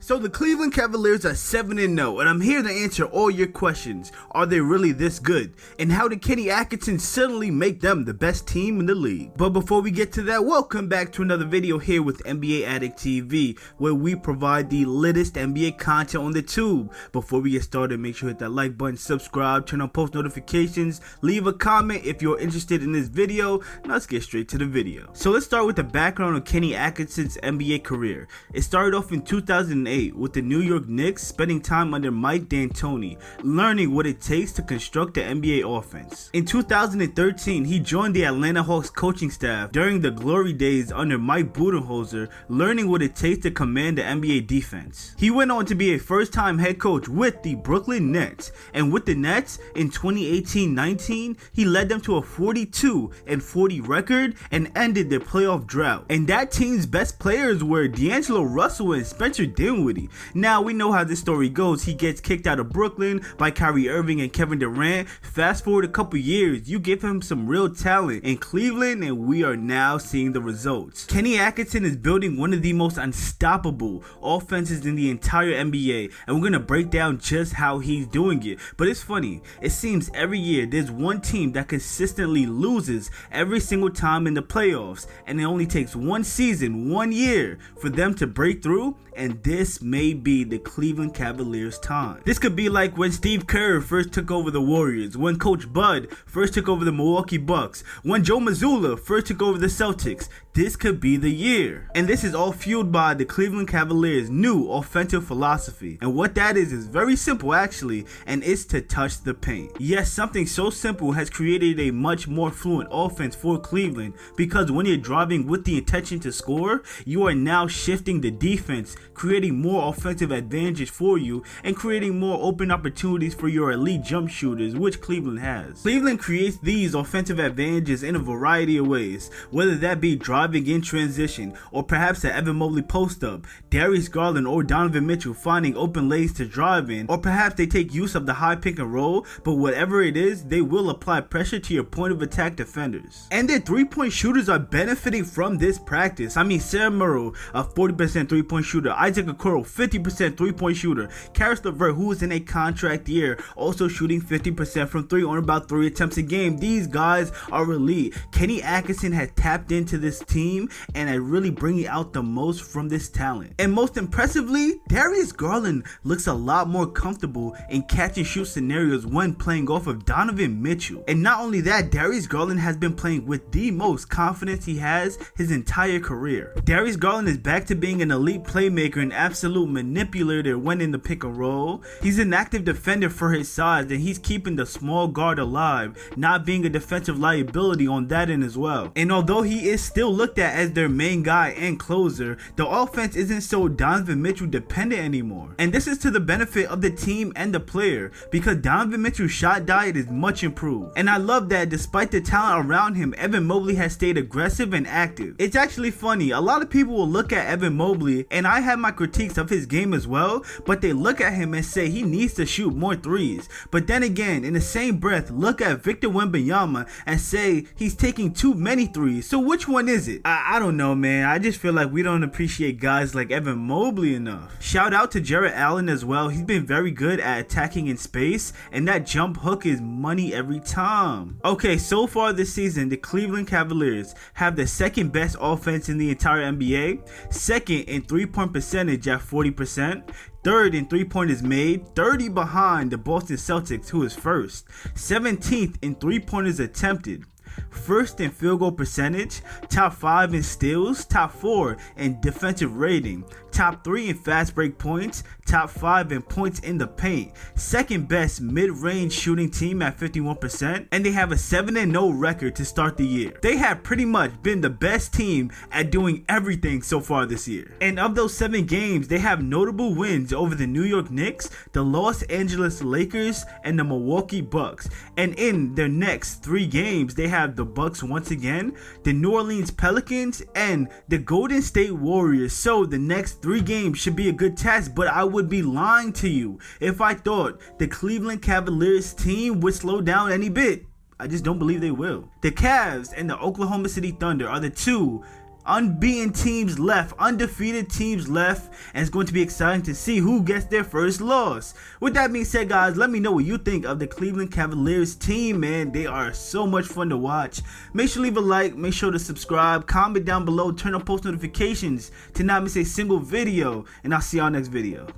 So the Cleveland Cavaliers are 7-0, and I'm here to answer all your questions. Are they really this good? And how did Kenny Atkinson suddenly make them the best team in the league? But before we get to that, welcome back to another video here with NBA Addict TV, where we provide the latest NBA content on the tube. Before we get started, make sure to hit that like button, subscribe, turn on post notifications, leave a comment if you're interested in this video. Now let's get straight to the video. So let's start with the background of Kenny Atkinson's NBA career. It started off in 2008 with the New York Knicks, spending time under Mike D'Antoni, learning what it takes to construct the NBA offense. In 2013, he joined the Atlanta Hawks coaching staff during the glory days under Mike Budenholzer, learning what it takes to command the NBA defense. He went on to be a first-time head coach with the Brooklyn Nets, and with the Nets in 2018-19, he led them to a 42-40 record and ended their playoff drought. And that team's best players were D'Angelo Russell and Spencer Dinwiddie. Now we know how this story goes. He gets kicked out of Brooklyn by Kyrie Irving and Kevin Durant. Fast forward a couple years, you give him some real talent in Cleveland, and we are now seeing the results. Kenny Atkinson is building one of the most unstoppable offenses in the entire NBA, and we're going to break down just how he's doing it. But it's funny, it seems every year there's one team that consistently loses every single time in the playoffs, and it only takes one season, 1 year for them to break through, and this may be the Cleveland Cavaliers' time. This could be like when Steve Kerr first took over the Warriors, when Coach Bud first took over the Milwaukee Bucks, when Joe Mazzulla first took over the Celtics. This could be the year. And this is all fueled by the Cleveland Cavaliers' new offensive philosophy. And what that is very simple actually, and it's to touch the paint. Yes, something so simple has created a much more fluent offense for Cleveland, because when you're driving with the intention to score, you are now shifting the defense, creating more offensive advantage for you and creating more open opportunities for your elite jump shooters, which Cleveland has. Cleveland creates these offensive advantages in a variety of ways, whether that be driving in transition, or perhaps the Evan Mobley post-up, Darius Garland or Donovan Mitchell finding open lanes to drive in, or perhaps they take use of the high pick and roll, but whatever it is, they will apply pressure to your point of attack defenders. And their three-point shooters are benefiting from this practice. I mean, Sarah Merrill, a 40% three-point shooter, Isaac Okoro, 50% three-point shooter, Karis LeVert, who is in a contract year, also shooting 50% from three on about 3 attempts a game. These guys are elite. Kenny Atkinson has tapped into this team and are really bringing out the most from this talent. And most impressively, Darius Garland looks a lot more comfortable in catch and shoot scenarios when playing off of Donovan Mitchell. And not only that, Darius Garland has been playing with the most confidence he has his entire career. Darius Garland is back to being an elite playmaker, an absolute manipulator when in the pick and roll. He's an active defender for his size, and he's keeping the small guard alive, not being a defensive liability on that end as well. And although he is still looked at as their main guy and closer, the offense isn't so Donovan Mitchell dependent anymore. And this is to the benefit of the team and the player, because Donovan Mitchell's shot diet is much improved. And I love that despite the talent around him, Evan Mobley has stayed aggressive and active. It's actually funny, a lot of people will look at Evan Mobley, and I have my critiques of his game as well, but they look at him and say he needs to shoot more threes. But then again, in the same breath, look at Victor Wembanyama and say he's taking too many threes. So which one is it? I don't know, man. I just feel like we don't appreciate guys like Evan Mobley enough. Shout out to Jarrett Allen as well. He's been very good at attacking in space, and that jump hook is money every time. Okay, so far this season, the Cleveland Cavaliers have the second best offense in the entire NBA, second in three-point percentage at 40%, third in three-pointers made, 30 behind the Boston Celtics, who is first, 17th in three-pointers attempted, first in field goal percentage, top 5 in steals, top 4 in defensive rating, top 3 in fast break points, top 5 in points in the paint, second best mid-range shooting team at 51%, and they have a 7-0 record to start the year. They have pretty much been the best team at doing everything so far this year. And of those 7 games, they have notable wins over the New York Knicks, the Los Angeles Lakers, and the Milwaukee Bucks. And in their next 3 games, they have the Bucks once again, the New Orleans Pelicans, and the Golden State Warriors. So the next 3 games should be a good test, but I would be lying to you if I thought the Cleveland Cavaliers team would slow down any bit. I just don't believe they will. The Cavs and the Oklahoma City Thunder are the 2 Unbeaten teams left, undefeated teams left, and it's going to be exciting to see who gets their first loss. With that being said, guys, let me know what you think of the Cleveland Cavaliers team, man. They are so much fun to watch. Make sure to leave a like, make sure to subscribe, comment down below, turn on post notifications to not miss a single video, and I'll see y'all next video.